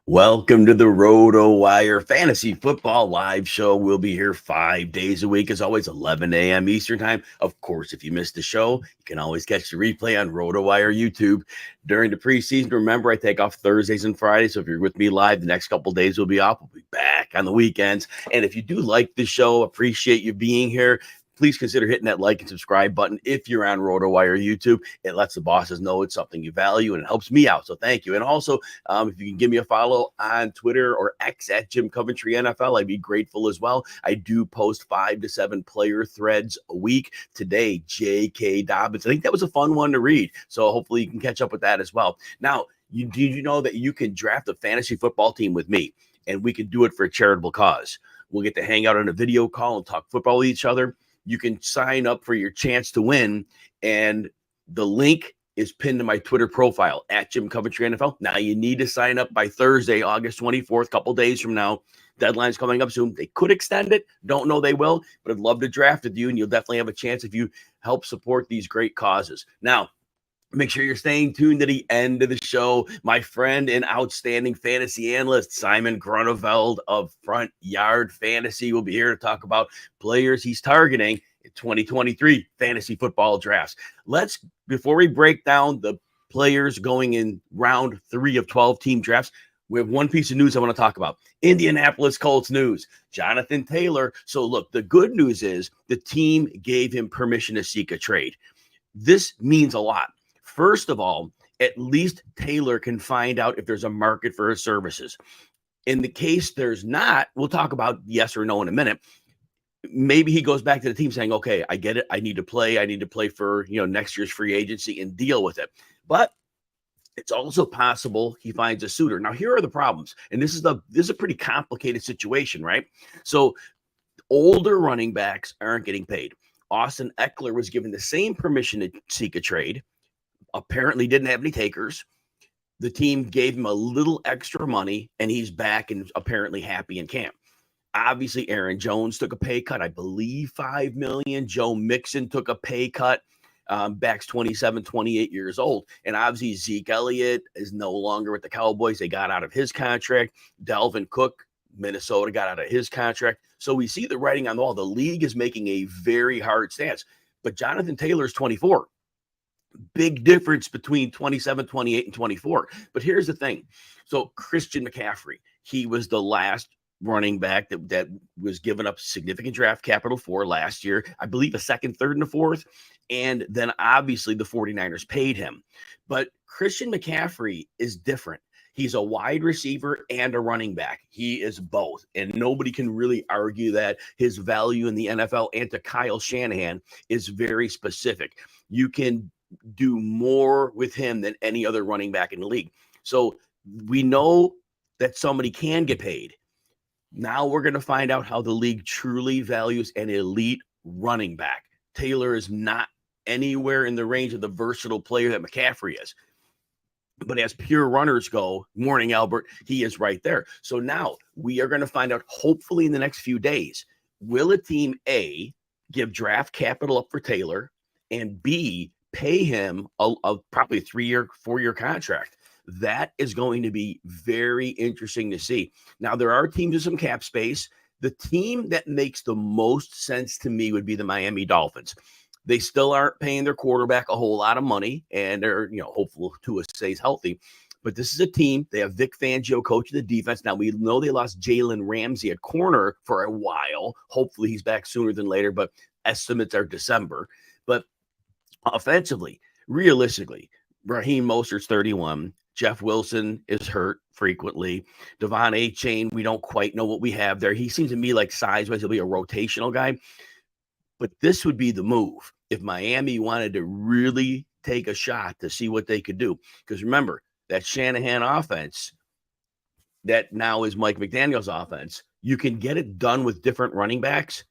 Welcome to the RotoWire Fantasy Football Live Show. We'll be here 5 days a week, as always, 11 a.m. Eastern Time. Of course, if you missed the show, you can always catch the replay on RotoWire YouTube. During the preseason, remember, I take off Thursdays and Fridays, so if you're with me live, the next couple days will be off. We'll be back on the weekends. And if you do like the show, appreciate you being here, please consider hitting that like and subscribe button if you're on RotoWire YouTube. It lets the bosses know it's something you value, and it helps me out. So thank you. And also, if you can give me a follow on Twitter or X at Jim Coventry NFL, I'd be grateful as well. I do post 5 to 7 player threads a week. Today, J.K. Dobbins. I think that was a fun one to read. So hopefully you can catch up with that as well. Now, did you know that you can draft a fantasy football team with me, and we can do it for a charitable cause? We'll get to hang out on a video call and talk football with each other. You can sign up for your chance to win, and the link is pinned to my Twitter profile at Jim Coventry NFL. Now, you need to sign up by Thursday, August 24th, a couple days from now. Deadline's coming up soon. They could extend it. Don't know they will, but I'd love to draft with you, and you'll definitely have a chance if you help support these great causes. Now, make sure you're staying tuned to the end of the show. My friend and outstanding fantasy analyst, Simon Grunewald of Front Yard Fantasy, will be here to talk about players he's targeting in 2023 fantasy football drafts. Before we break down the players going in round 3 of 12-team drafts, we have one piece of news I want to talk about. Indianapolis Colts news. Jonathan Taylor. So look, the good news is the team gave him permission to seek a trade. This means a lot. First of all, at least Taylor can find out if there's a market for his services. In the case there's not, we'll talk about yes or no in a minute. Maybe he goes back to the team saying, okay, I get it. I need to play for, next year's free agency and deal with it. But it's also possible he finds a suitor. Now, here are the problems. And this is a pretty complicated situation, right? So older running backs aren't getting paid. Austin Eckler was given the same permission to seek a trade. Apparently didn't have any takers. The team gave him a little extra money, and he's back and apparently happy in camp. Obviously, Aaron Jones took a pay cut, I believe $5 million. Joe Mixon took a pay cut. Back's 27, 28 years old. And obviously, Zeke Elliott is no longer with the Cowboys. They got out of his contract. Dalvin Cook, Minnesota, got out of his contract. So we see the writing on the wall. The league is making a very hard stance. But Jonathan Taylor is 24. Big difference between 27, 28, and 24. But here's the thing. So Christian McCaffrey, he was the last running back that was given up significant draft capital for last year. I believe a second, third, and a fourth. And then obviously the 49ers paid him. But Christian McCaffrey is different. He's a wide receiver and a running back. He is both. And nobody can really argue that his value in the NFL and to Kyle Shanahan is very specific. You can do more with him than any other running back in the league. So we know that somebody can get paid. Now we're going to find out how the league truly values an elite running back. Taylor is not anywhere in the range of the versatile player that McCaffrey is. But as pure runners go, morning, Albert, he is right there. So now we are going to find out, hopefully in the next few days, will a team A give draft capital up for Taylor, and B, pay him a probably a 3-year, 4-year contract? That is going to be very interesting to see. Now, there are teams with some cap space. The team that makes the most sense to me would be the Miami Dolphins. They still aren't paying their quarterback a whole lot of money, and they're, hopeful Tua stays healthy. But this is a team. They have Vic Fangio coaching the defense. Now, we know they lost Jalen Ramsey at corner for a while. Hopefully, he's back sooner than later, but estimates are December. But offensively, realistically, Raheem Mostert's 31. Jeff Wilson is hurt frequently. Devon A-Chain, we don't quite know what we have there. He seems to me like size-wise, he'll be a rotational guy. But this would be the move if Miami wanted to really take a shot to see what they could do. Because remember, that Shanahan offense, that now is Mike McDaniel's offense, you can get it done with different running backs.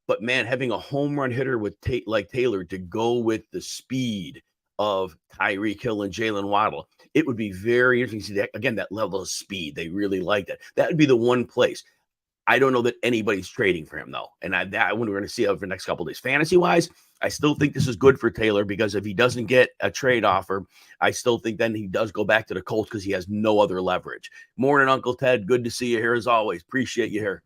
But, man, having a home run hitter with like Taylor to go with the speed of Tyreek Hill and Jalen Waddle, it would be very interesting to see that, again, that level of speed. They really like that. That would be the one place. I don't know that anybody's trading for him, though. And I wonder we're going to see over the next couple of days. Fantasy-wise, I still think this is good for Taylor because if he doesn't get a trade offer, I still think then he does go back to the Colts because he has no other leverage. Morning, Uncle Ted. Good to see you here as always. Appreciate you here.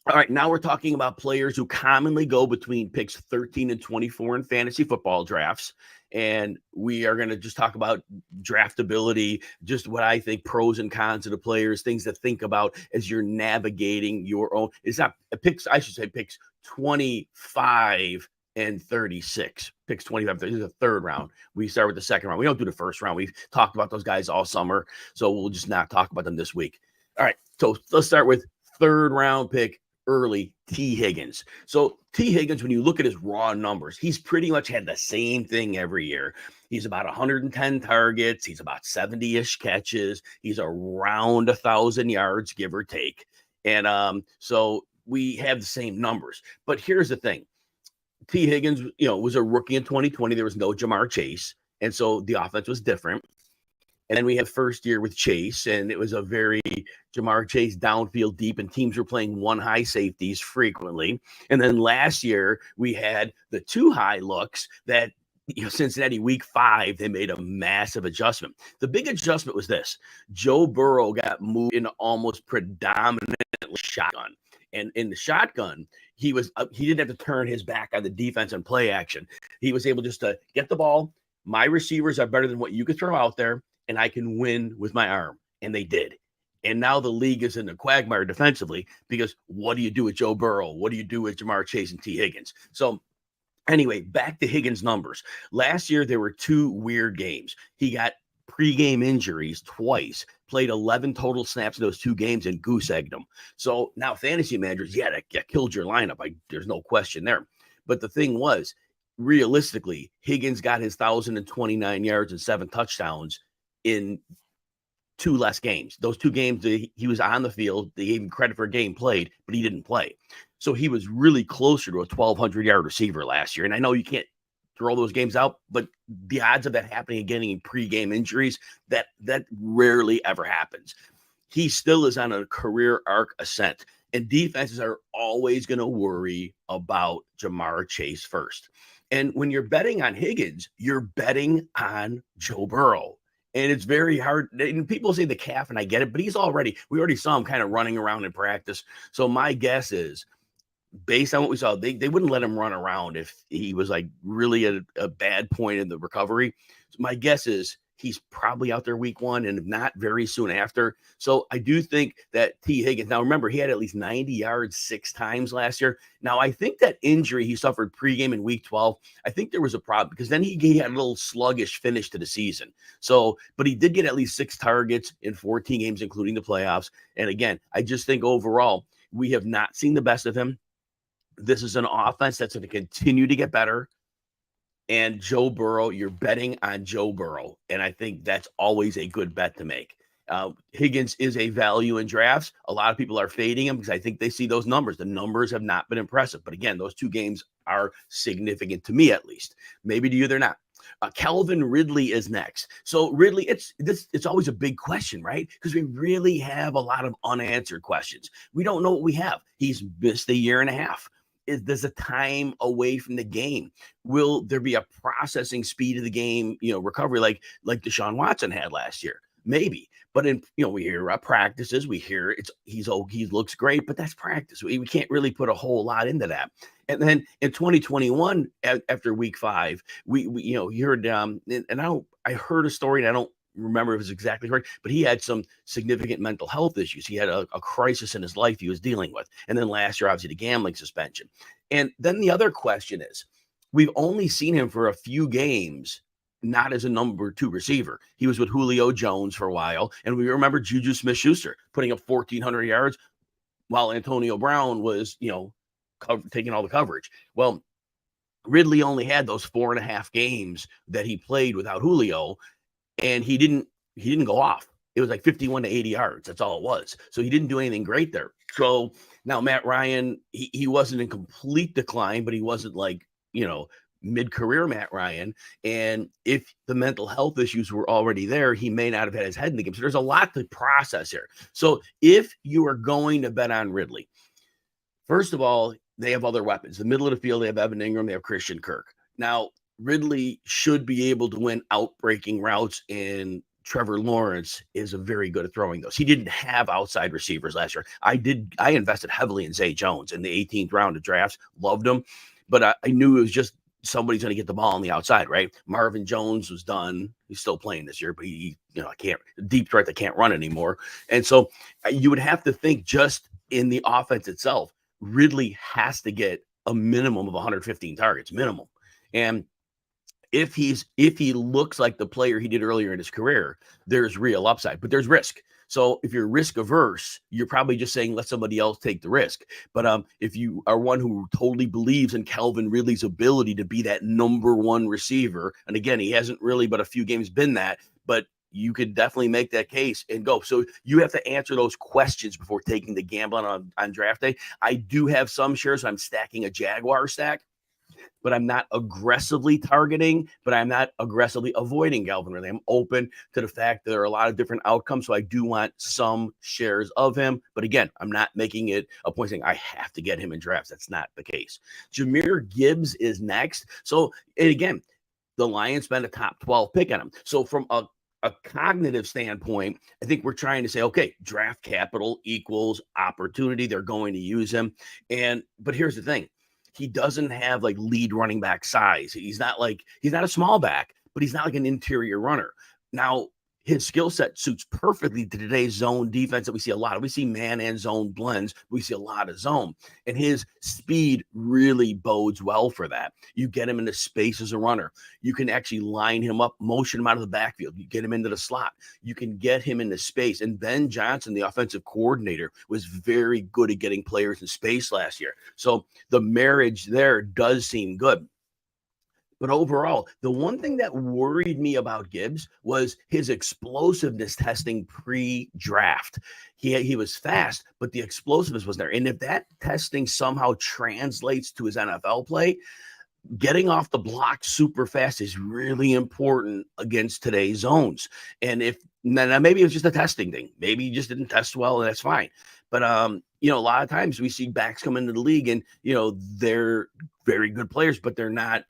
All right, now we're talking about players who commonly go between picks 13 and 24 in fantasy football drafts. And we are going to just talk about draftability, just what I think pros and cons of the players, things to think about as you're navigating your own. It's not picks, I should say picks 25 and 36. Picks 25, 30. This is the third round. We start with the second round. We don't do the first round. We've talked about those guys all summer, so we'll just not talk about them this week. All right, so let's start with third round pick early, T. Higgins. So T. Higgins, when you look at his raw numbers, he's pretty much had the same thing every year. He's about 110 targets. He's about 70-ish catches. He's around 1,000 yards, give or take. And so we have the same numbers. But here's the thing. T. Higgins, was a rookie in 2020. There was no Ja'Marr Chase. And so the offense was different. And then we had first year with Chase, and it was a very Ja'Marr Chase downfield deep, and teams were playing one high safeties frequently. And then last year we had the two high looks that Cincinnati week 5, they made a massive adjustment. The big adjustment was this. Joe Burrow got moved into almost predominantly shotgun. And in the shotgun, he didn't have to turn his back on the defense and play action. He was able just to get the ball. My receivers are better than what you could throw out there, and I can win with my arm. And they did. And now the league is in a quagmire defensively because what do you do with Joe Burrow? What do you do with Ja'Marr Chase and T. Higgins? So anyway, back to Higgins' numbers. Last year, there were 2 weird games. He got pregame injuries twice, played 11 total snaps in those 2 games, and goose-egged them. So now fantasy managers, that killed your lineup. There's no question there. But the thing was, realistically, Higgins got his 1,029 yards and 7 touchdowns in 2 less games. Those 2 games, he was on the field. They gave him credit for a game played, but he didn't play. So he was really closer to a 1,200-yard receiver last year. And I know you can't throw those games out, but the odds of that happening and getting pregame injuries, that rarely ever happens. He still is on a career arc ascent, and defenses are always going to worry about Ja'Marr Chase first. And when you're betting on Higgins, you're betting on Joe Burrow. And it's very hard. And people say the calf, and I get it, but we already saw him kind of running around in practice. So my guess is, based on what we saw, they wouldn't let him run around if he was like really at a bad point in the recovery. So my guess is he's probably out there week 1 and not very soon after. So I do think that T. Higgins, now remember, he had at least 90 yards 6 times last year. Now, I think that injury he suffered pregame in week 12, I think there was a problem because then he had a little sluggish finish to the season. So, but he did get at least 6 targets in 14 games, including the playoffs. And again, I just think overall, we have not seen the best of him. This is an offense that's going to continue to get better. And Joe Burrow, you're betting on Joe Burrow. And I think that's always a good bet to make. Higgins is a value in drafts. A lot of people are fading him because I think they see those numbers. The numbers have not been impressive. But again, those 2 games are significant to me, at least. Maybe to you, they're not. Calvin Ridley is next. So Ridley, it's always a big question, right? Because we really have a lot of unanswered questions. We don't know what we have. He's missed a year and a half. There's a time away from the game. Will there be a processing speed of the game, recovery like Deshaun Watson had last year? Maybe. But we hear about practices, we hear he looks great, but that's practice. We can't really put a whole lot into that. And then in 2021, after week 5, we heard I heard a story, and I don't remember if it's exactly right, but he had some significant mental health issues. He had a crisis in his life he was dealing with. And then last year, obviously, the gambling suspension. And then the other question is, we've only seen him for a few games, not as a number 2 receiver. He was with Julio Jones for a while. And we remember Juju Smith-Schuster putting up 1,400 yards while Antonio Brown was, taking all the coverage. Well, Ridley only had those 4.5 games that he played without Julio. And he didn't go off. It was like 51 to 80 yards. That's all it was. So he didn't do anything great there. So now Matt Ryan, he wasn't in complete decline, but he wasn't like, mid-career Matt Ryan. And if the mental health issues were already there, he may not have had his head in the game. So there's a lot to process here. So if you are going to bet on Ridley, first of all, they have other weapons. The middle of the field, they have Evan Ingram, they have Christian Kirk. Now, Ridley should be able to win outbreaking routes, and Trevor Lawrence is very good at throwing those. He didn't have outside receivers last year. I invested heavily in Zay Jones in the 18th round of drafts, loved him, but I knew it was just somebody's going to get the ball on the outside, right? Marvin Jones was done. He's still playing this year, but I can't deep threat that can't run anymore. And so you would have to think just in the offense itself, Ridley has to get a minimum of 115 targets, minimum. And if he looks like the player he did earlier in his career, there's real upside, but there's risk. So if you're risk averse, you're probably just saying, let somebody else take the risk. But if you are one who totally believes in Calvin Ridley's ability to be that number one receiver, and again, he hasn't really but a few games been that, but you could definitely make that case and go. So you have to answer those questions before taking the gamble on draft day. I do have some shares. So I'm stacking a Jaguar stack, but I'm not aggressively targeting, but I'm not aggressively avoiding Calvin Ridley. I'm open to the fact that there are a lot of different outcomes. So I do want some shares of him. But again, I'm not making it a point saying I have to get him in drafts. That's not the case. Jahmyr Gibbs is next. So, and again, the Lions spent a top 12 pick on him. So from a cognitive standpoint, I think we're trying to say, okay, draft capital equals opportunity. They're going to use him. But here's the thing. He doesn't have like lead running back size. He's not a small back, but he's not like an interior runner. Now, his skill set suits perfectly to today's zone defense that we see a lot of. We see man and zone blends. We see a lot of zone, and his speed really bodes well for that. You get him into space as a runner. You can actually line him up, motion him out of the backfield. You get him into the slot. You can get him into space. And Ben Johnson, the offensive coordinator, was very good at getting players in space last year. So the marriage there does seem good. But overall, the one thing that worried me about Gibbs was his explosiveness testing pre-draft. He was fast, but the explosiveness was there. And if that testing somehow translates to his NFL play, getting off the block super fast is really important against today's zones. And maybe it was just a testing thing. Maybe he just didn't test well, and that's fine. But a lot of times we see backs come into the league, and they're very good players, but they're not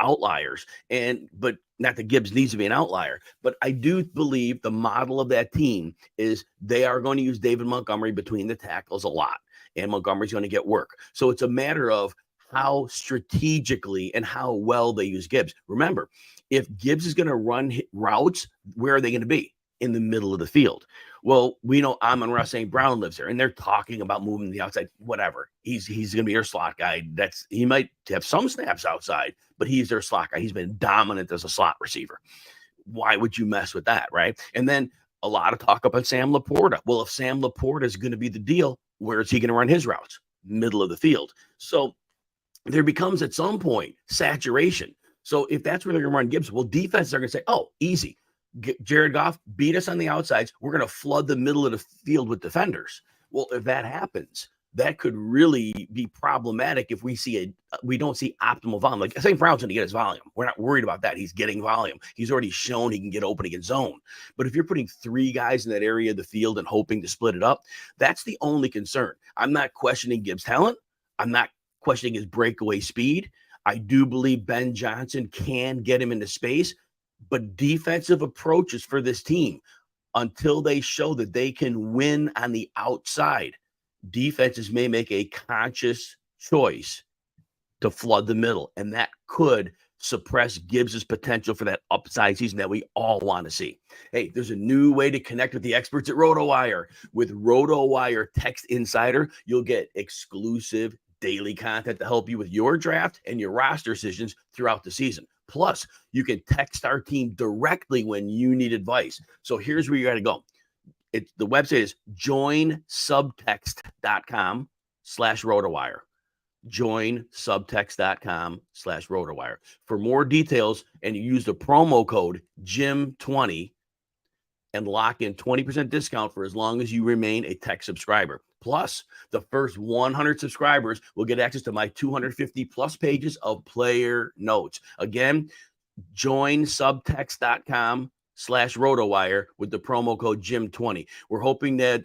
outliers. But not that Gibbs needs to be an outlier, but I do believe the model of that team is they are going to use David Montgomery between the tackles a lot, and Montgomery's going to get work. So it's a matter of how strategically and how well they use Gibbs. Remember, if Gibbs is going to run routes, where are they going to be? In the middle of the field. Well, we know Amon-Ra St. Brown lives there, and they're talking about moving to the outside. Whatever. He's going to be their slot guy. He might have some snaps outside, but he's their slot guy. He's been dominant as a slot receiver. Why would you mess with that, right? And then a lot of talk about Sam Laporta. Well, if Sam Laporta is going to be the deal, where is he going to run his routes? Middle of the field. So there becomes at some point saturation. So if that's where they're going to run Gibbs, well, defenses are going to say, oh, easy. Jared Goff beat us on the outsides. We're going to flood the middle of the field with defenders. Well, if that happens, that could really be problematic if we don't see optimal volume. Like St. Brown's going to get his volume. We're not worried about that. He's getting volume. He's already shown he can get open against zone. But if you're putting three guys in that area of the field and hoping to split it up, that's the only concern. I'm not questioning Gibbs' talent. I'm not questioning his breakaway speed. I do believe Ben Johnson can get him into space. But defensive approaches for this team, until they show that they can win on the outside, defenses may make a conscious choice to flood the middle. And that could suppress Gibbs's potential for that upside season that we all want to see. Hey, there's a new way to connect with the experts at RotoWire. With RotoWire Text Insider, you'll get exclusive daily content to help you with your draft and your roster decisions throughout the season. Plus, you can text our team directly when you need advice. So here's where you got to go. The website is joinsubtext.com/RotoWire. Joinsubtext.com/RotoWire. For more details, and you use the promo code JIM20 and lock in 20% discount for as long as you remain a tech subscriber. Plus, the first 100 subscribers will get access to my 250 plus pages of player notes. Again, joinsubtext.com RotoWire with the promo code Jim20. We're hoping that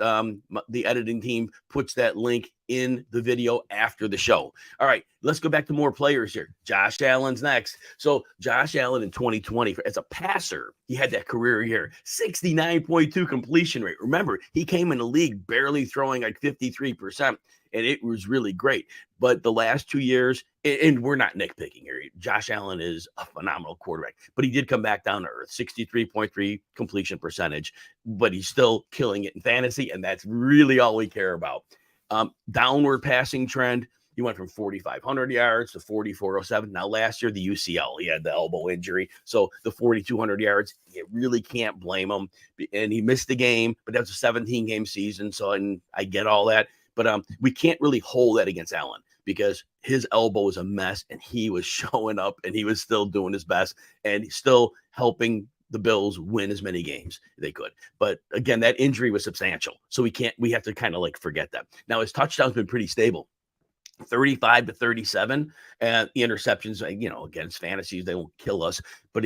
the editing team puts that link in the video after the show. All right, let's go back to more players here. Josh Allen's next. So Josh Allen in 2020, as a passer, he had that career year, 69.2 completion rate. Remember, he came in the league barely throwing like 53%, and it was really great. But the last 2 years, and we're not nitpicking here, Josh Allen is a phenomenal quarterback, but he did come back down to earth, 63.3 completion percentage, but he's still killing it in fantasy, and that's really all we care about. Downward passing trend. He went from 4,500 yards to 4,407. Now, last year, the UCL, he had the elbow injury. So the 4,200 yards, you really can't blame him. And he missed the game, but that was a 17-game season. So and I get all that. But we can't really hold that against Allen because his elbow was a mess and he was showing up and he was still doing his best and he's still helping the Bills win as many games as they could. But again, that injury was substantial. So we have to kind of like forget that. Now his touchdown's been pretty stable. 35 to 37, and the interceptions, against fantasies, they won't kill us, but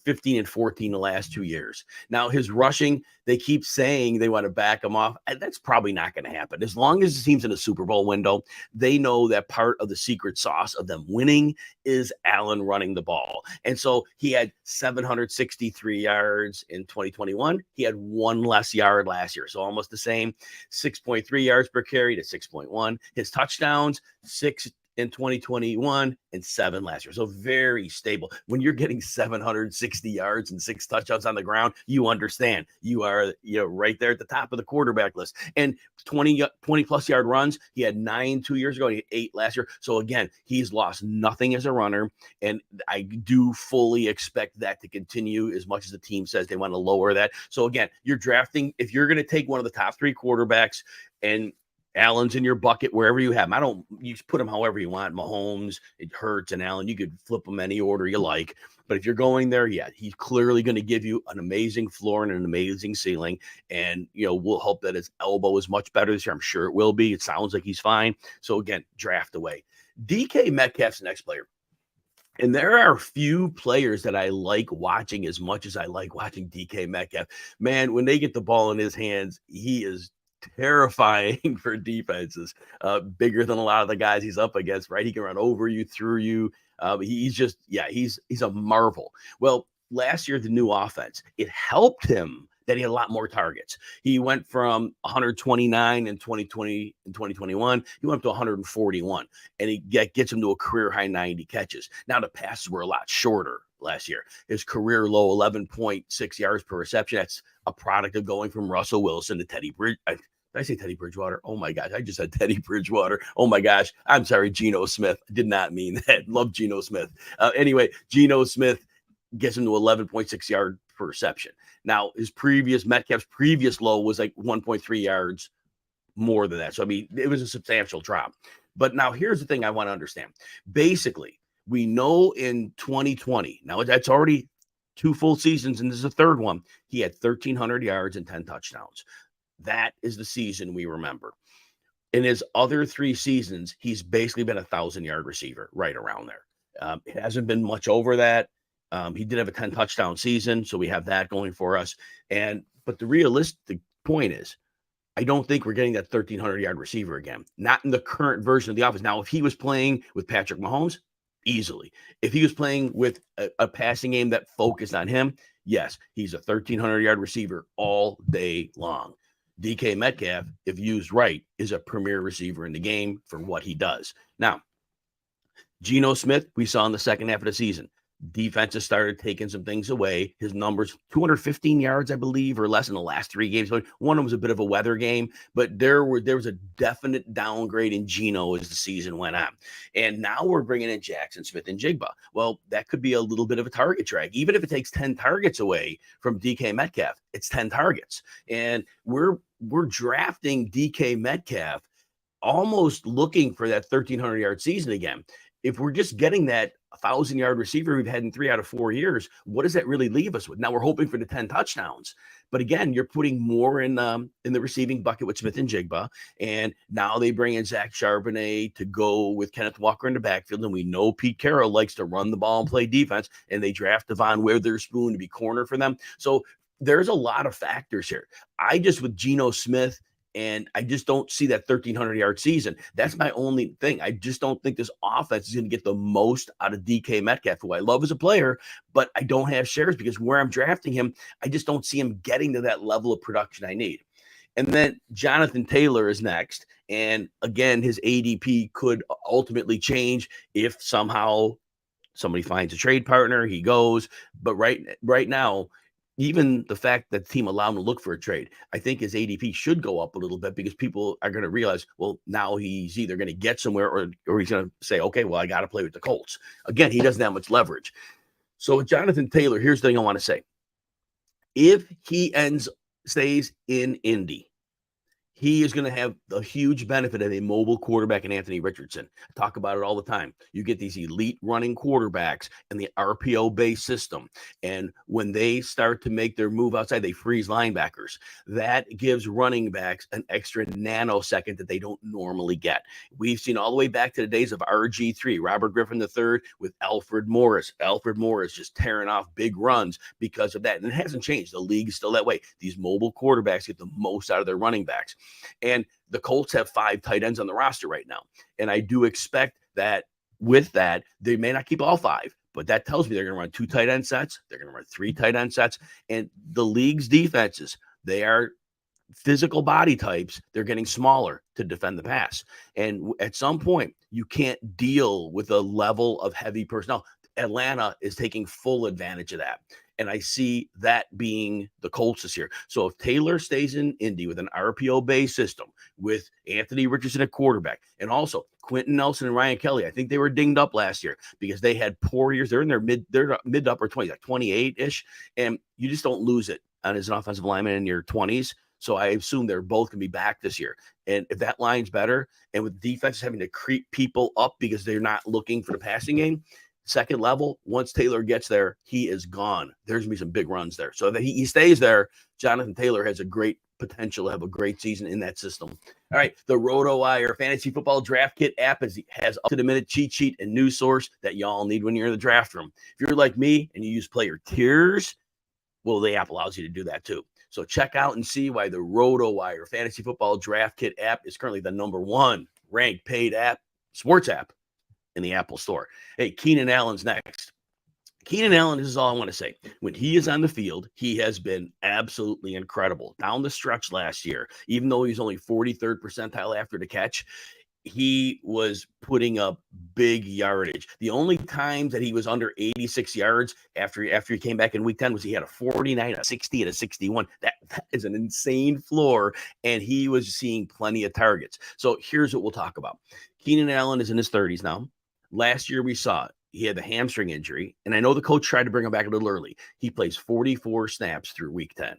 15 and 14 the last 2 years. Now his rushing, they keep saying they want to back him off. That's probably not going to happen. As long as the team's in a Super Bowl window, they know that part of the secret sauce of them winning is Allen running the ball. And so he had 763 yards in 2021. He had one less yard last year. So almost the same, 6.3 yards per carry to 6.1. His touchdowns, 6 in 2021 and 7 last year. So very stable. When you're getting 760 yards and 6 touchdowns on the ground, you understand you are right there at the top of the quarterback list. And 20 plus yard runs, he had 9 2 years ago, he had 8 last year. So again, he's lost nothing as a runner, and I do fully expect that to continue as much as the team says they want to lower that. So again, you're drafting, if you're going to take one of the top 3 quarterbacks and Allen's in your bucket wherever you have him. You just put him however you want. Mahomes, it Hurts, and Allen. You could flip them any order you like. But if you're going there, he's clearly going to give you an amazing floor and an amazing ceiling. And, we'll hope that his elbow is much better this year. I'm sure it will be. It sounds like he's fine. So, again, draft away. DK Metcalf's the next player. And there are a few players that I like watching as much as I like watching DK Metcalf. Man, when they get the ball in his hands, he is terrifying for defenses, bigger than a lot of the guys he's up against, right? He can run over you, through you. He's just, he's a marvel. Well, last year, the new offense, it helped him that he had a lot more targets. He went from 129 in 2020 and 2021. He went up to 141, and he gets him to a career high 90 catches. Now the passes were a lot shorter last year. His career low 11.6 yards per reception. That's a product of going from Russell Wilson to Teddy Bridgewater. Did I say Teddy Bridgewater? Oh my gosh, I just said Teddy Bridgewater. Oh my gosh, I'm sorry, Geno Smith. I did not mean that. Love Geno Smith. Anyway, Geno Smith gets him to 11.6 yards per reception. Now, Metcalf's previous low was like 1.3 yards more than that. So, it was a substantial drop. But now here's the thing I want to understand. Basically, we know in 2020, now that's already 2 full seasons, and this is the 3rd one, he had 1,300 yards and 10 touchdowns. That is the season we remember. In his other 3 seasons, he's basically been a 1,000-yard receiver, right around there. It hasn't been much over that. He did have a 10 touchdown season, so we have that going for us. But the realistic point is, I don't think we're getting that 1,300-yard receiver again. Not in the current version of the offense. Now, if he was playing with Patrick Mahomes, easily. If he was playing with a passing game that focused on him, yes, he's a 1,300-yard receiver all day long. DK Metcalf, if used right, is a premier receiver in the game for what he does. Now, Geno Smith, we saw in the second half of the season. Defenses started taking some things away. His numbers, 215 yards, I believe, or less in the last 3 games. One of them was a bit of a weather game, but there was a definite downgrade in Geno as the season went on. And now we're bringing in Jackson Smith-Njigba. Well, that could be a little bit of a target drag. Even if it takes 10 targets away from DK Metcalf, it's 10 targets. And we're drafting DK Metcalf almost looking for that 1,300-yard season again. If we're just getting that 1,000-yard receiver we've had in 3 out of 4 years. What does that really leave us with? Now we're hoping for the 10 touchdowns. But again, you're putting more in the receiving bucket with Smith and Jigba. And now they bring in Zach Charbonnet to go with Kenneth Walker in the backfield. And we know Pete Carroll likes to run the ball and play defense. And they draft Devon Witherspoon to be corner for them. So there's a lot of factors here. With Geno Smith, and I just don't see that 1,300-yard season. That's my only thing. I just don't think this offense is going to get the most out of DK Metcalf, who I love as a player, but I don't have shares because where I'm drafting him, I just don't see him getting to that level of production I need. And then Jonathan Taylor is next. And again, his ADP could ultimately change if somehow somebody finds a trade partner, he goes. But right now, even the fact that the team allowed him to look for a trade, I think his ADP should go up a little bit because people are going to realize, well, now he's either going to get somewhere or he's going to say, okay, well, I got to play with the Colts. Again, he doesn't have much leverage. So with Jonathan Taylor, here's the thing I want to say. If he stays in Indy, he is going to have a huge benefit of a mobile quarterback in Anthony Richardson. I talk about it all the time. You get these elite running quarterbacks and the RPO-based system. And when they start to make their move outside, they freeze linebackers. That gives running backs an extra nanosecond that they don't normally get. We've seen all the way back to the days of RG3, Robert Griffin III, with Alfred Morris. Alfred Morris just tearing off big runs because of that. And it hasn't changed. The league is still that way. These mobile quarterbacks get the most out of their running backs. And the Colts have 5 tight ends on the roster right now. And I do expect that with that, they may not keep all 5, but that tells me they're going to run 2 tight end sets. They're going to run 3 tight end sets. And the league's defenses, they are physical body types. They're getting smaller to defend the pass. And at some point, you can't deal with a level of heavy personnel. Atlanta is taking full advantage of that. And I see that being the Colts this year. So if Taylor stays in Indy with an RPO-based system with Anthony Richardson at quarterback, and also Quentin Nelson and Ryan Kelly, I think they were dinged up last year because they had poor years. They're in their mid to upper 20s, like 28-ish, and you just don't lose it as an offensive lineman in your 20s. So I assume they're both going to be back this year. And if that line's better, and with defenses having to creep people up because they're not looking for the passing game, second level, once Taylor gets there, he is gone. There's going to be some big runs there. So if he stays there, Jonathan Taylor has a great potential to have a great season in that system. All right, the RotoWire Fantasy Football Draft Kit app has up-to-the-minute cheat sheet and news source that y'all need when you're in the draft room. If you're like me and you use player tiers, well, the app allows you to do that too. So check out and see why the RotoWire Fantasy Football Draft Kit app is currently the #1 ranked paid sports app in the Apple Store. Hey, Keenan Allen's next. Keenan Allen, this is all I want to say. When he is on the field, he has been absolutely incredible. Down the stretch last year, even though he's only 43rd percentile after the catch, he was putting up big yardage. The only times that he was under 86 yards after he came back in week 10 was he had a 49, a 60, and a 61. That is an insane floor, and he was seeing plenty of targets. So here's what we'll talk about. Keenan Allen is in his 30s now. Last year we saw it. He had the hamstring injury, and I know the coach tried to bring him back a little early. He plays 44 snaps through week 10,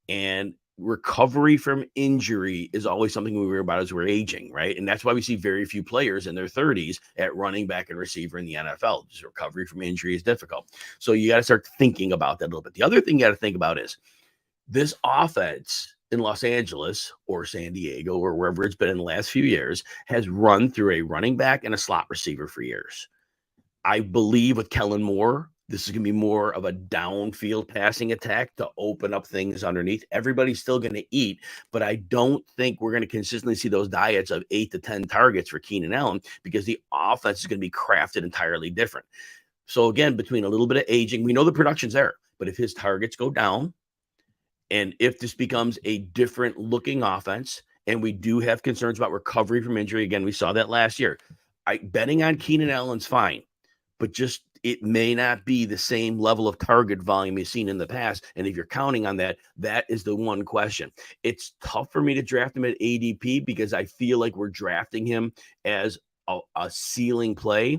and recovery from injury is always something we worry about as we're aging, right? And that's why we see very few players in their 30s at running back and receiver in the NFL. Just recovery from injury is difficult. So you got to start thinking about that a little bit. The other thing you got to think about is this offense in Los Angeles or San Diego or wherever it's been in the last few years has run through a running back and a slot receiver for years. I believe with Kellen Moore, this is going to be more of a downfield passing attack to open up things underneath. Everybody's still going to eat, but I don't think we're going to consistently see those diets of 8 to 10 targets for Keenan Allen because the offense is going to be crafted entirely different. So again, between a little bit of aging, we know the production's there, but if his targets go down and if this becomes a different looking offense, and we do have concerns about recovery from injury, again, we saw that last year. Betting on Keenan Allen's fine, but just it may not be the same level of target volume you've seen in the past. And if you're counting on that, that is the one question. It's tough for me to draft him at ADP because I feel like we're drafting him as a ceiling play.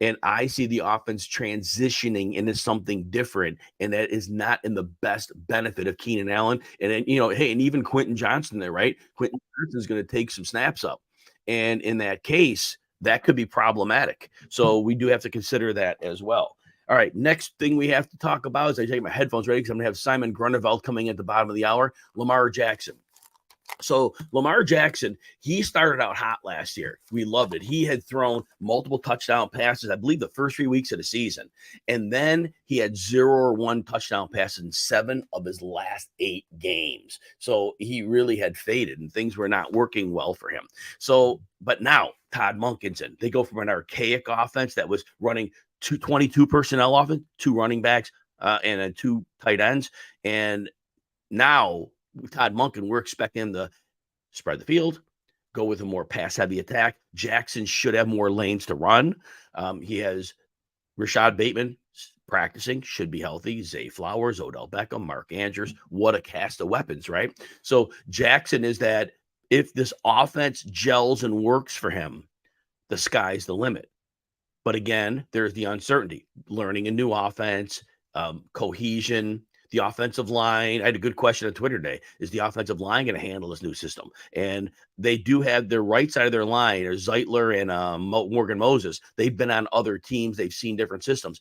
And I see the offense transitioning into something different. And that is not in the best benefit of Keenan Allen. And then, hey, and even Quentin Johnson there, right? Quentin Johnson's going to take some snaps up. And in that case, that could be problematic. So we do have to consider that as well. All right, next thing we have to talk about is I take my headphones ready because I'm going to have Simon Grunewald coming at the bottom of the hour. Lamar Jackson. So Lamar Jackson, he started out hot last year. We loved it. He had thrown multiple touchdown passes, I believe, the first 3 weeks of the season. And then he had 0 or 1 touchdown passes in 7 of his last 8 games. So he really had faded and things were not working well for him. So, but now Todd Monkenson, they go from an archaic offense that was running 22 personnel offense, 2 running backs and 2 tight ends. And now with Todd Monken, we're expecting him to spread the field, go with a more pass-heavy attack. Jackson should have more lanes to run. He has Rashad Bateman practicing, should be healthy. Zay Flowers, Odell Beckham, Mark Andrews. What a cast of weapons, right? So Jackson is that if this offense gels and works for him, the sky's the limit. But again, there's the uncertainty, learning a new offense, cohesion, the offensive line. I had a good question on Twitter today. Is the offensive line going to handle this new system? And they do have their right side of their line, or Zeitler and Morgan Moses. They've been on other teams. They've seen different systems.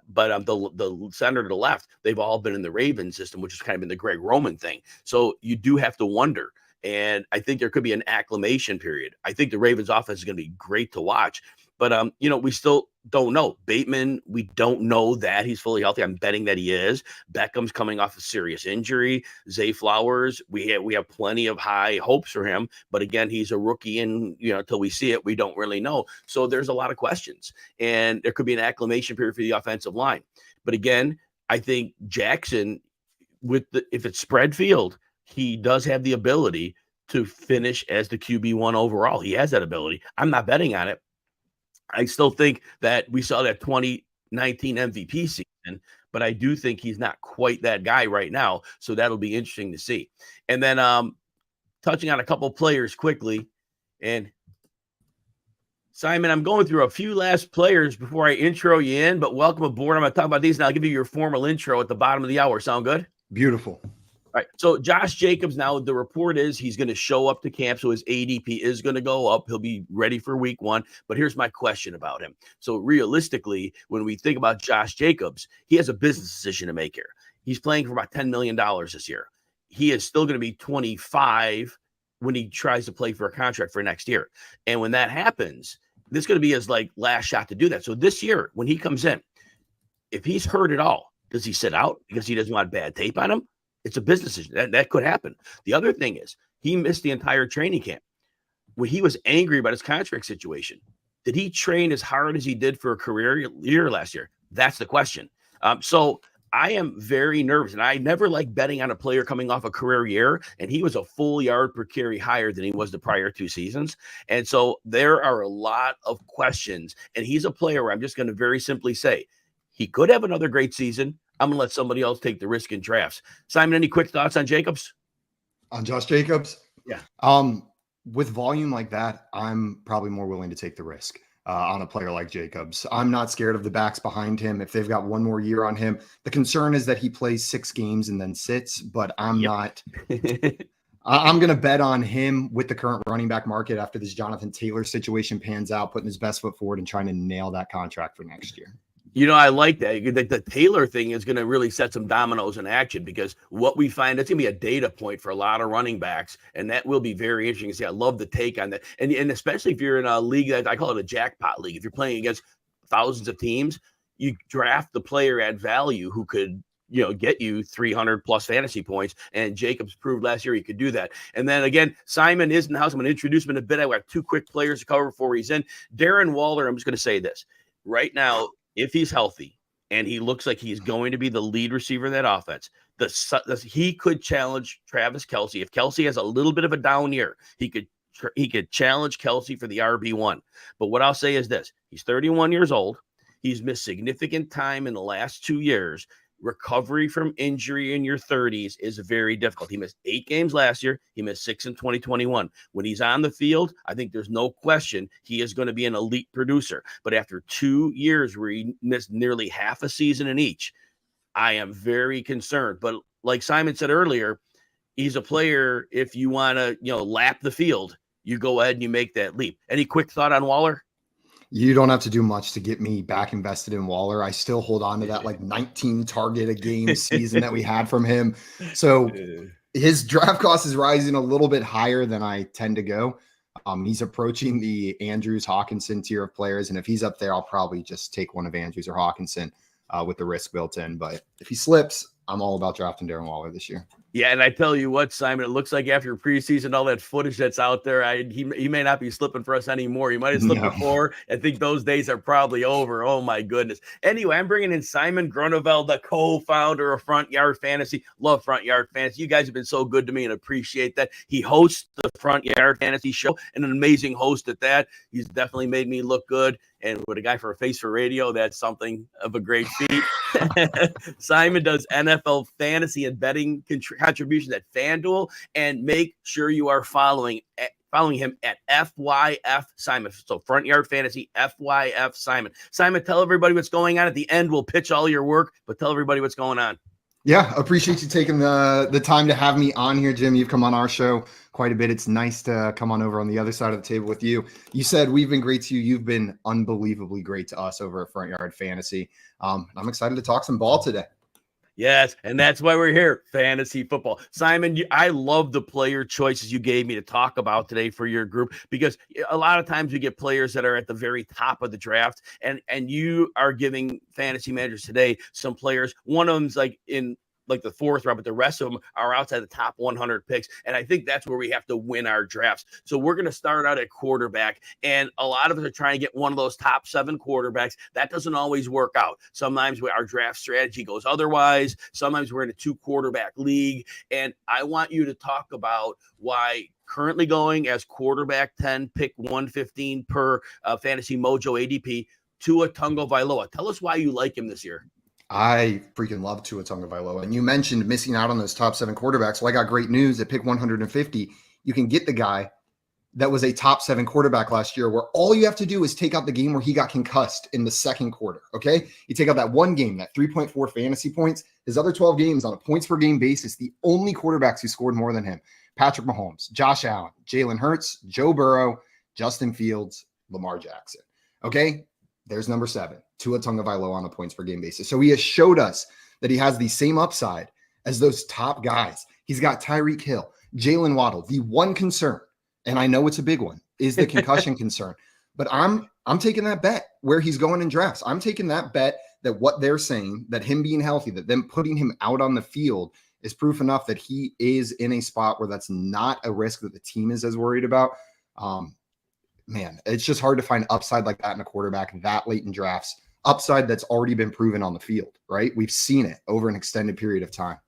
But the center to the left, they've all been in the Ravens system, which has kind of been the Greg Roman thing. So you do have to wonder. And I think there could be an acclimation period. I think the Ravens offense is going to be great to watch. But, we still don't know. Bateman, we don't know that he's fully healthy. I'm betting that he is. Beckham's coming off a serious injury. Zay Flowers, we have plenty of high hopes for him. But again, he's a rookie, and, until we see it, we don't really know. So there's a lot of questions. And there could be an acclimation period for the offensive line. But again, I think Jackson, if it's spread field, he does have the ability to finish as the QB1 overall. He has that ability. I'm not betting on it. I still think that we saw that 2019 MVP season, but I do think he's not quite that guy right now. So that'll be interesting to see. And then touching on a couple players quickly. And Simon, I'm going through a few last players before I intro you in, but welcome aboard. I'm going to talk about these, and I'll give you your formal intro at the bottom of the hour. Sound good? Beautiful. All right, so Josh Jacobs, now the report is he's going to show up to camp, so his ADP is going to go up. He'll be ready for week 1, but here's my question about him. So realistically, when we think about Josh Jacobs, he has a business decision to make here. He's playing for about $10 million this year. He is still going to be 25 when he tries to play for a contract for next year. And when that happens, this is going to be his last shot to do that. So this year, when he comes in, if he's hurt at all, does he sit out because he doesn't want bad tape on him? It's a business decision. That could happen. The other thing is he missed the entire training camp. When he was angry about his contract situation, did he train as hard as he did for a career year last year? That's the question. So I am very nervous, and I never like betting on a player coming off a career year, and he was a full yard per carry higher than he was the prior 2 seasons. And so there are a lot of questions, and he's a player where I'm just going to very simply say he could have another great season. I'm going to let somebody else take the risk in drafts. Simon, any quick thoughts on Jacobs? On Josh Jacobs? Yeah. With volume like that, I'm probably more willing to take the risk on a player like Jacobs. I'm not scared of the backs behind him. If they've got one more year on him, the concern is that he plays 6 games and then sits, but I'm not. I'm going to bet on him with the current running back market after this Jonathan Taylor situation pans out, putting his best foot forward and trying to nail that contract for next year. I like that. The Taylor thing is going to really set some dominoes in action, because what we find, that's going to be a data point for a lot of running backs, and that will be very interesting to see. I love the take on that. And especially if you're in a league that I call it a jackpot league. If you're playing against thousands of teams, you draft the player at value who could get you 300 plus fantasy points. And Jacobs proved last year he could do that. And then again, Simon is in the house. I'm going to introduce him in a bit. I have 2 quick players to cover before he's in. Darren Waller, I'm just going to say this right now. If he's healthy and he looks like he's going to be the lead receiver in that offense, he could challenge Travis Kelce. If Kelce has a little bit of a down year, he could challenge Kelce for the RB1. But what I'll say is this: he's 31 years old. He's missed significant time in the last 2 years. Recovery from injury in your 30s is very difficult. He missed 8 games last year. He missed 6 in 2021. When he's on the field, I think there's no question he is going to be an elite producer. But after 2 years where he missed nearly half a season in each, I am very concerned. But like Simon said earlier, he's a player, if you want to, lap the field, you go ahead and you make that leap. Any quick thought on Waller? You don't have to do much to get me back invested in Waller. I still hold on to that like 19 target a game season that we had from him. So his draft cost is rising a little bit higher than I tend to go. He's approaching the Andrews Hawkinson tier of players. And if he's up there, I'll probably just take one of Andrews or Hawkinson with the risk built in. But if he slips, I'm all about drafting Darren Waller this year. Yeah, and I tell you what, Simon, it looks like after preseason, all that footage that's out there, he may not be slipping for us anymore. He might have slipped before. I think those days are probably over. Oh, my goodness. Anyway, I'm bringing in Simon Grunewald, the co-founder of Front Yard Fantasy. Love Front Yard Fantasy. You guys have been so good to me and appreciate that. He hosts the Front Yard Fantasy show, and an amazing host at that. He's definitely made me look good. And with a guy for a face for radio, that's something of a great feat. Simon does NFL fantasy and betting contributions at FanDuel, and make sure you are following him at FYF Simon. So Front Yard Fantasy, FYF Simon. Simon, tell everybody what's going on. At the end, we'll pitch all your work, but tell everybody what's going on. Yeah, appreciate you taking the time to have me on here, Jim. You've come on our show quite a bit. It's nice to come on over on the other side of the table with you. You said we've been great to you. You've been unbelievably great to us over at Front Yard Fantasy. I'm excited to talk some ball today. Yes, and that's why we're here, fantasy football. Simon, I love the player choices you gave me to talk about today for your group, because a lot of times we get players that are at the very top of the draft, and you are giving fantasy managers today some players. One of them's like in like the fourth round, but the rest of them are outside the top 100 picks. And I think that's where we have to win our drafts. So we're going to start out at quarterback. And a lot of us are trying to get one of those top 7 quarterbacks. That doesn't always work out. Sometimes our draft strategy goes otherwise. Sometimes we're in a 2 quarterback league. And I want you to talk about why currently going as quarterback 10, pick 115 per Fantasy Mojo ADP, Tua Tagovailoa. Tell us why you like him this year. I freaking love Tua Tagovailoa. And you mentioned missing out on those top 7 quarterbacks. Well, I got great news. At pick 150, you can get the guy that was a top 7 quarterback last year, where all you have to do is take out the game where he got concussed in the second quarter. Okay. You take out that one game, that 3.4 fantasy points, his other 12 games on a points per game basis, the only quarterbacks who scored more than him: Patrick Mahomes, Josh Allen, Jalen Hurts, Joe Burrow, Justin Fields, Lamar Jackson. Okay. There's number 7, Tua Tagovailoa on a points per game basis. So he has showed us that he has the same upside as those top guys. He's got Tyreek Hill, Jalen Waddle. The one concern, and I know it's a big one, is the concussion concern. But I'm taking that bet where he's going in drafts. I'm taking that bet that what they're saying, that him being healthy, that them putting him out on the field is proof enough that he is in a spot where that's not a risk that the team is as worried about. Man, it's just hard to find upside like that in a quarterback that late in drafts. Upside that's already been proven on the field, right? We've seen it over an extended period of time.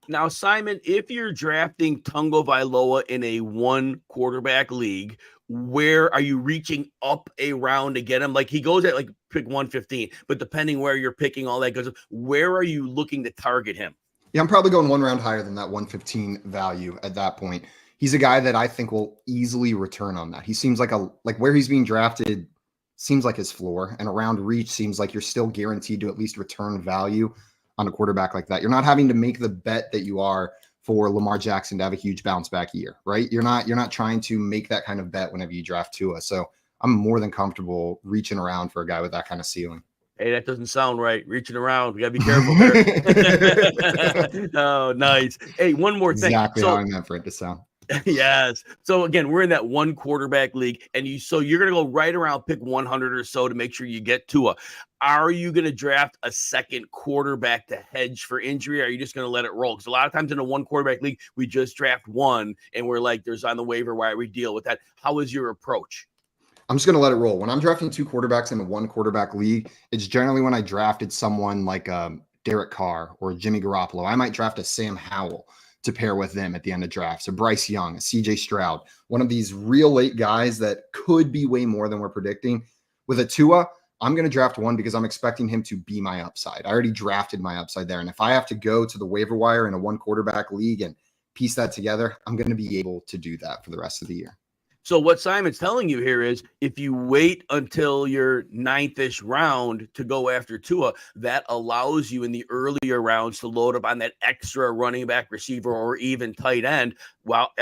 Now, Simon, if you're drafting Tagovailoa in a 1 quarterback league, where are you reaching up a round to get him? Like, he goes at like pick 115, but depending where you're picking, all that goes. Where are you looking to target him? Yeah, I'm probably going 1 round higher than that 115 value at that point. He's a guy that I think will easily return on that. He seems like where he's being drafted seems like his floor, and around reach seems like you're still guaranteed to at least return value on a quarterback like that. You're not having to make the bet that you are for Lamar Jackson to have a huge bounce back year, right? You're not trying to make that kind of bet whenever you draft Tua. So I'm more than comfortable reaching around for a guy with that kind of ceiling. Hey, that doesn't sound right. Reaching around. We got to be careful there. Oh, nice. Hey, one more thing. Exactly how I meant for it to sound. Yes. So again, we're in that 1 quarterback league, and you're going to go right around pick 100 or so to make sure you get Tua. Are you going to draft a second quarterback to hedge for injury? Or are you just going to let it roll? Because a lot of times in a 1 quarterback league, we just draft one, and we're like, there's on the waiver wire, we deal with that. How is your approach? I'm just going to let it roll. When I'm drafting 2 quarterbacks in a 1 quarterback league, it's generally when I drafted someone like Derek Carr or Jimmy Garoppolo. I might draft a Sam Howell to pair with them at the end of drafts, a Bryce Young, a CJ Stroud, one of these real late guys that could be way more than we're predicting. With a Tua, I'm going to draft one because I'm expecting him to be my upside. I already drafted my upside there. And if I have to go to the waiver wire in a 1 quarterback league and piece that together, I'm going to be able to do that for the rest of the year. So what Simon's telling you here is if you wait until your ninth-ish round to go after Tua, that allows you in the earlier rounds to load up on that extra running back, receiver, or even tight end, while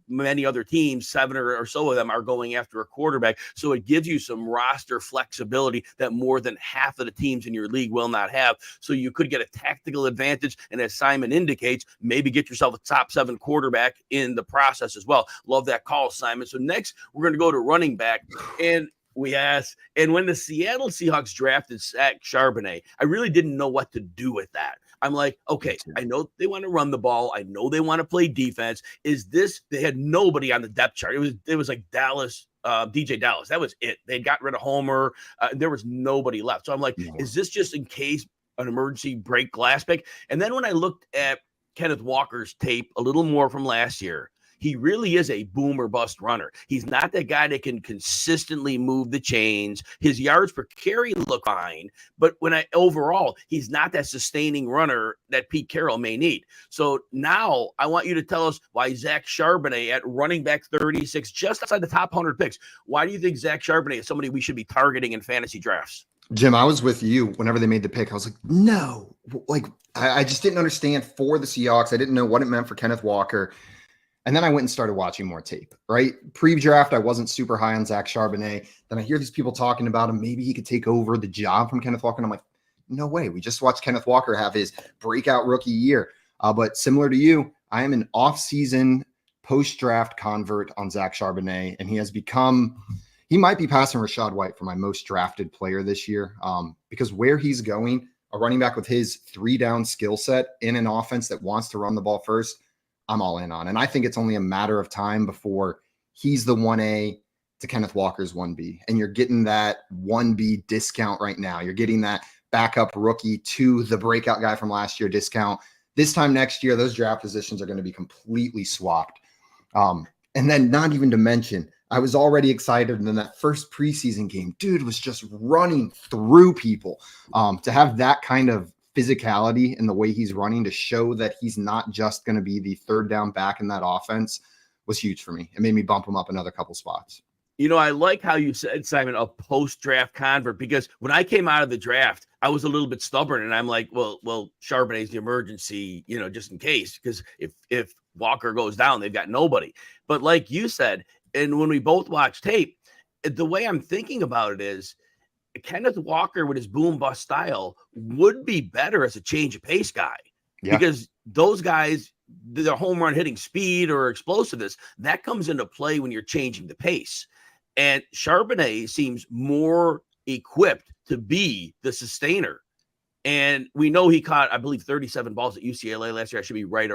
many other teams, 7 or so of them, are going after a quarterback. So it gives you some roster flexibility that more than half of the teams in your league will not have. So you could get a tactical advantage, and as Simon indicates, maybe get yourself a top 7 quarterback in the process as well. Love that call, Simon. So next, we're going to go to running back. And when the Seattle Seahawks drafted Zach Charbonnet, I really didn't know what to do with that. I'm like, okay, I know they want to run the ball. I know they want to play defense. They had nobody on the depth chart. It was like Dallas, DJ Dallas. That was it. They got rid of Homer. There was nobody left. So I'm like, is this just in case an emergency break glass pick? And then when I looked at Kenneth Walker's tape a little more from last year, he really is a boom or bust runner. He's not that guy that can consistently move the chains. His yards per carry look fine, but overall, he's not that sustaining runner that Pete Carroll may need. So now I want you to tell us why Zach Charbonnet at running back 36, just outside the top 100 picks. Why do you think Zach Charbonnet is somebody we should be targeting in fantasy drafts? Jim, I was with you whenever they made the pick. I was like, no, I just didn't understand for the Seahawks. I didn't know what it meant for Kenneth Walker. And then I went and started watching more tape, right? Pre-draft, I wasn't super high on Zach Charbonnet. Then I hear these people talking about him. Maybe he could take over the job from Kenneth Walker. And I'm like, no way. We just watched Kenneth Walker have his breakout rookie year. But similar to you, I am an off-season post-draft convert on Zach Charbonnet. And he might be passing Rachaad White for my most drafted player this year, because where he's going, a running back with his 3-down skill set in an offense that wants to run the ball first, I'm all in on. And I think it's only a matter of time before he's the 1A to Kenneth Walker's 1B. And you're getting that 1B discount right now. You're getting that backup rookie to the breakout guy from last year discount. This time next year, those draft positions are going to be completely swapped. And then not even to mention, I was already excited. And then that first preseason game, dude was just running through people. To have that kind of physicality in the way he's running to show that he's not just going to be the 3rd down back in that offense was huge for me. It made me bump him up another couple spots. I like how you said, Simon, a post-draft convert, because when I came out of the draft, I was a little bit stubborn, and I'm like, well, Charbonnet's the emergency, just in case, because if Walker goes down, they've got nobody. But like you said, and when we both watched tape, the way I'm thinking about it is Kenneth Walker with his boom bust style would be better as a change of pace guy, because those guys, their home run hitting speed or explosiveness, that comes into play when you're changing the pace. And Charbonnet seems more equipped to be the sustainer. And we know he caught, I believe, 37 balls at UCLA last year. I should be right.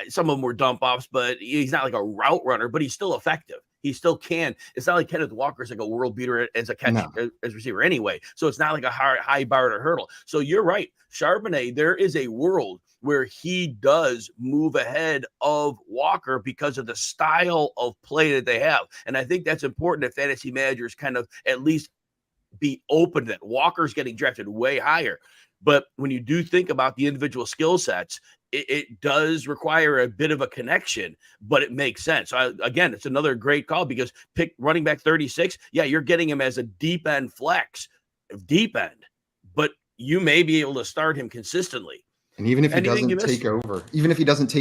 Some of them were dump offs, but he's not like a route runner, but he's still effective. He still can. It's not like Kenneth Walker's like a world beater as a catch as receiver anyway. So it's not like a high bar to hurdle. So you're right. Charbonnet, there is a world where he does move ahead of Walker because of the style of play that they have. And I think that's important that fantasy managers kind of at least be open to that. Walker's getting drafted way higher. But when you do think about the individual skill sets, it does require a bit of a connection, but it makes sense. So again, it's another great call, because pick running back 36. Yeah, you're getting him as a deep end flex, but you may be able to start him consistently. And even if he doesn't take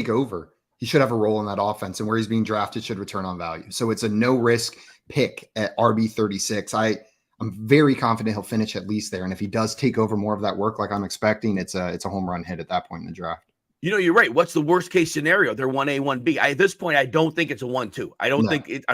over, he should have a role in that offense, and where he's being drafted should return on value. So it's a no risk pick at RB 36. I'm very confident he'll finish at least there. And if he does take over more of that work, like I'm expecting, it's a home run hit at that point in the draft. You're right. What's the worst case scenario? They're 1A, 1B. At this point, I don't think it's a 1-2. I think it's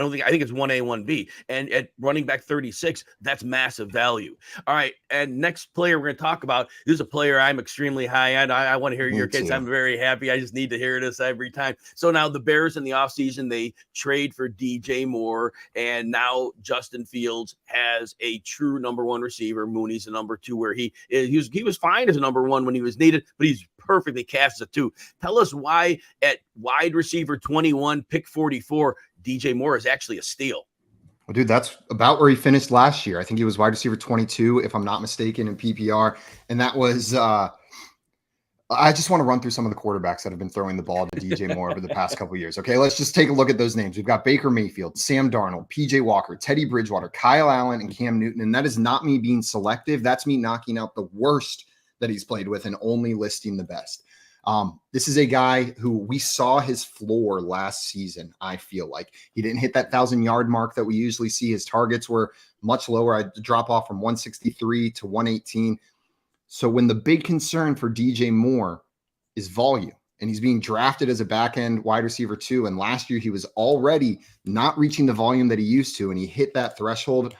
1A, 1B. And at running back 36, that's massive value. All right. And next player we're going to talk about, this is a player I'm extremely high on. I want to hear your case. I'm very happy. I just need to hear this every time. So now the Bears in the offseason, they trade for DJ Moore, and now Justin Fields has a true number 1 receiver. Mooney's a number 2, where he was fine as a number 1 when he was needed, but he's perfectly cast as a 2. Tell us why at wide receiver 21, pick 44, DJ Moore is actually a steal. Well, dude, that's about where he finished last year. I think he was wide receiver 22, if I'm not mistaken, in PPR. And that was I just want to run through some of the quarterbacks that have been throwing the ball to DJ Moore over the past couple of years. Okay, let's just take a look at those names. We've got Baker Mayfield, Sam Darnold, PJ Walker, Teddy Bridgewater, Kyle Allen, and Cam Newton. And that is not me being selective. That's me knocking out the worst that he's played with and only listing the best. This is a guy who we saw his floor last season. I feel like he didn't hit that 1,000-yard mark that we usually see. His targets were much lower. I drop off from 163 to 118. So when the big concern for DJ Moore is volume, and he's being drafted as a back-end wide receiver too, and last year he was already not reaching the volume that he used to, and he hit that threshold,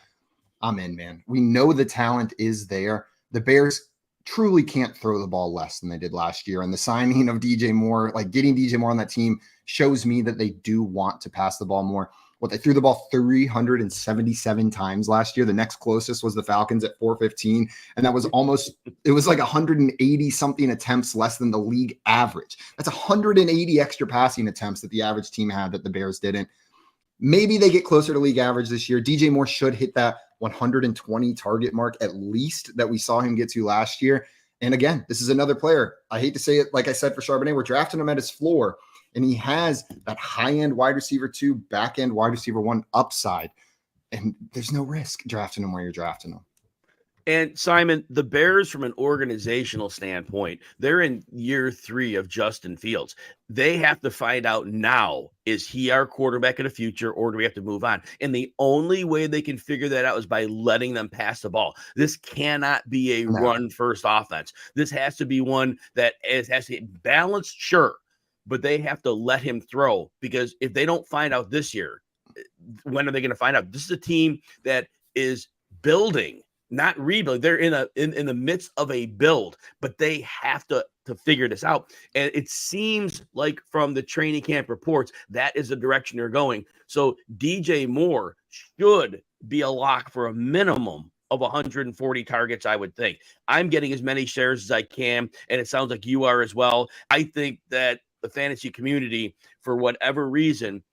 I'm in, man. We know the talent is there. The Bears truly can't throw the ball less than they did last year. And the signing of DJ Moore, like getting DJ Moore on that team, shows me that they do want to pass the ball more. They threw the ball 377 times last year. The next closest was the Falcons at 415. And that was it was like 180 something attempts less than the league average. That's 180 extra passing attempts that the average team had that the Bears didn't. Maybe they get closer to league average this year. DJ Moore should hit that 120 target mark at least that we saw him get to last year. And again, this is another player. I hate to say it, like I said for Charbonnet, we're drafting him at his floor, and he has that high-end wide receiver 2, back-end wide receiver 1 upside. And there's no risk drafting him where you're drafting him. And Simon, the Bears, from an organizational standpoint, they're in year 3 of Justin Fields. They have to find out now, is he our quarterback in the future, or do we have to move on? And the only way they can figure that out is by letting them pass the ball. This cannot be a run-first offense. This has to be one that has to be balanced, sure, but they have to let him throw, because if they don't find out this year, when are they going to find out? This is a team that is building, not rebuild. They're in the midst of a build, but they have to figure this out. And it seems like from the training camp reports, that is the direction they're going. So DJ Moore should be a lock for a minimum of 140 targets, I would think. I'm getting as many shares as I can, and it sounds like you are as well. I think that the fantasy community, for whatever reason,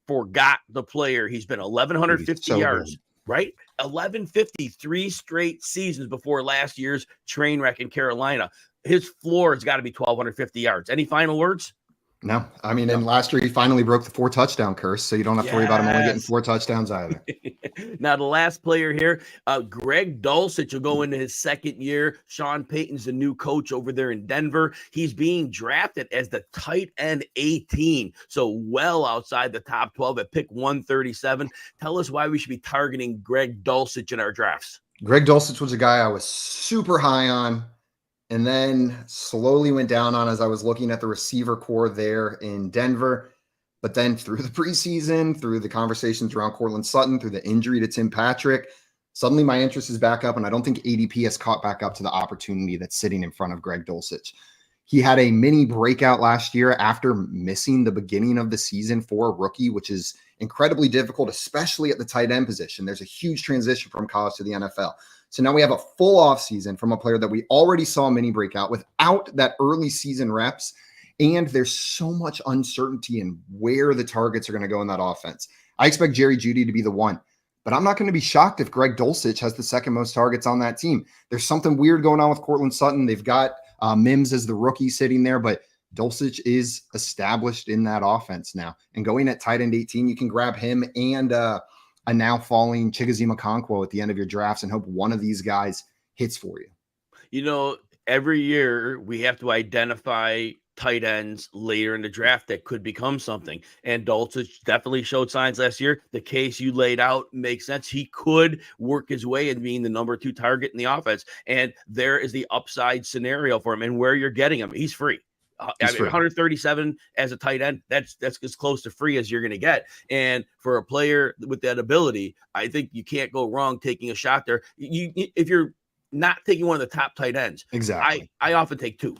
forgot the player. He's been 1,150 yards. Good. Right? 1,153 straight seasons before last year's train wreck in Carolina. His floor has got to be 1,250 yards. Any final words? No. I mean, and last year he finally broke the 4-touchdown curse, so you don't have to worry about him only getting 4 touchdowns either. Now, the last player here, Greg Dulcich will go into his second year. Sean Payton's the new coach over there in Denver. He's being drafted as the tight end 18, so well outside the top 12 at pick 137. Tell us why we should be targeting Greg Dulcich in our drafts. Greg Dulcich was a guy I was super high on, and then slowly went down on as I was looking at the receiver core there in Denver. But then through the preseason, through the conversations around Courtland Sutton, through the injury to Tim Patrick, suddenly my interest is back up, and I don't think ADP has caught back up to the opportunity that's sitting in front of Greg Dulcich. He had a mini breakout last year after missing the beginning of the season for a rookie, which is incredibly difficult, especially at the tight end position. There's a huge transition from college to the NFL. So now we have a full offseason from a player that we already saw a mini breakout without that early season reps. And there's so much uncertainty in where the targets are going to go in that offense. I expect Jerry Jeudy to be the one, but I'm not going to be shocked if Greg Dulcich has the second most targets on that team. There's something weird going on with Courtland Sutton. They've got Mims as the rookie sitting there, but Dulcich is established in that offense now. And going at tight end 18, you can grab him and a now falling Chigoziem Okonkwo at the end of your drafts and hope one of these guys hits for you. You know, every year we have to identify tight ends later in the draft that could become something. And Dulcich definitely showed signs last year. The case you laid out makes sense. He could work his way in being the number 2 target in the offense. And there is the upside scenario for him. And where you're getting him, he's free. 137 as a tight end, that's as close to free as you're going to get. And for a player with that ability, I think you can't go wrong taking a shot there. If you're not taking one of the top tight ends, exactly. I often take 2.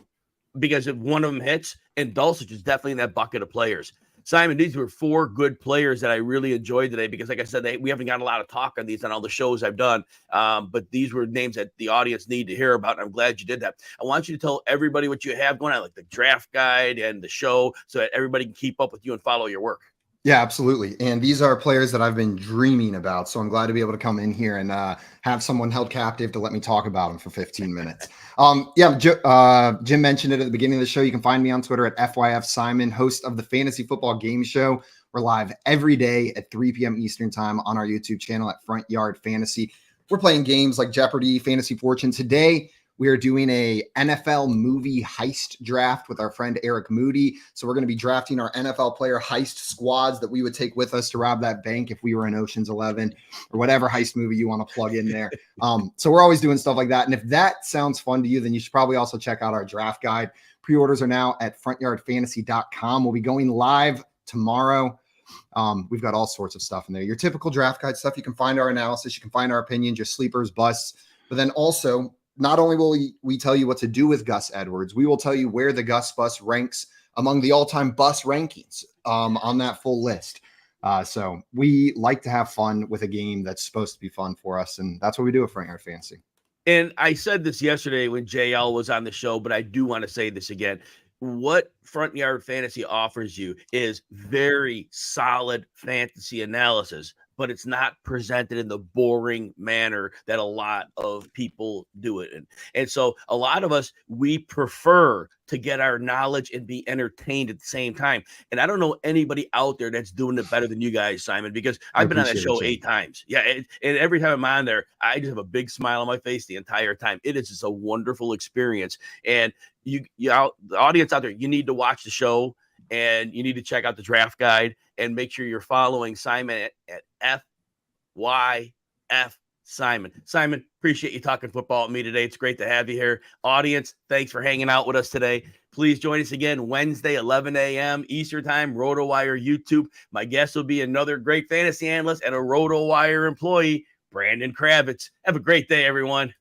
Because if one of them hits, and Dulcich is definitely in that bucket of players. Simon, these were 4 good players that I really enjoyed today because, like I said, we haven't got a lot of talk on these on all the shows I've done, but these were names that the audience need to hear about, and I'm glad you did that. I want you to tell everybody what you have going on, like the draft guide and the show, so that everybody can keep up with you and follow your work. Yeah, absolutely. And these are players that I've been dreaming about. So I'm glad to be able to come in here and have someone held captive to let me talk about them for 15 minutes. Jim mentioned it at the beginning of the show. You can find me on Twitter at FYF Simon, host of the Fantasy Football Game Show. We're live every day at 3 p.m. Eastern time on our YouTube channel at Front Yard Fantasy. We're playing games like Jeopardy, Fantasy Fortune. Today, we are doing a NFL movie heist draft with our friend Eric Moody. So we're going to be drafting our NFL player heist squads that we would take with us to rob that bank if we were in Ocean's 11 or whatever heist movie you want to plug in there. So we're always doing stuff like that. And if that sounds fun to you, then you should probably also check out our draft guide. Pre-orders are now at frontyardfantasy.com. We'll be going live tomorrow. We've got all sorts of stuff in there. Your typical draft guide stuff. You can find our analysis. You can find our opinions, your sleepers, busts. But then also, not only will we tell you what to do with Gus Edwards, we will tell you where the Gus bus ranks among the all-time bus rankings on that full list. So we like to have fun with a game that's supposed to be fun for us, and that's what we do at Front Yard Fantasy. And I said this yesterday when JL was on the show, but I do want to say this again. What Front Yard Fantasy offers you is very solid fantasy analysis, but it's not presented in the boring manner that a lot of people do it in. And so a lot of us, we prefer to get our knowledge and be entertained at the same time. And I don't know anybody out there that's doing it better than you guys, Simon, because I've been on that show 8 times. Yeah. And every time I'm on there, I just have a big smile on my face the entire time. It is just a wonderful experience. And the audience out there, you need to watch the show and you need to check out the draft guide and make sure you're following Simon at FYF Simon. Simon, appreciate you talking football with me today. It's great to have you here. Audience, thanks for hanging out with us today. Please join us again Wednesday, 11 a.m. Eastern time, RotoWire YouTube. My guest will be another great fantasy analyst and a RotoWire employee, Brandon Kravitz. Have a great day, everyone.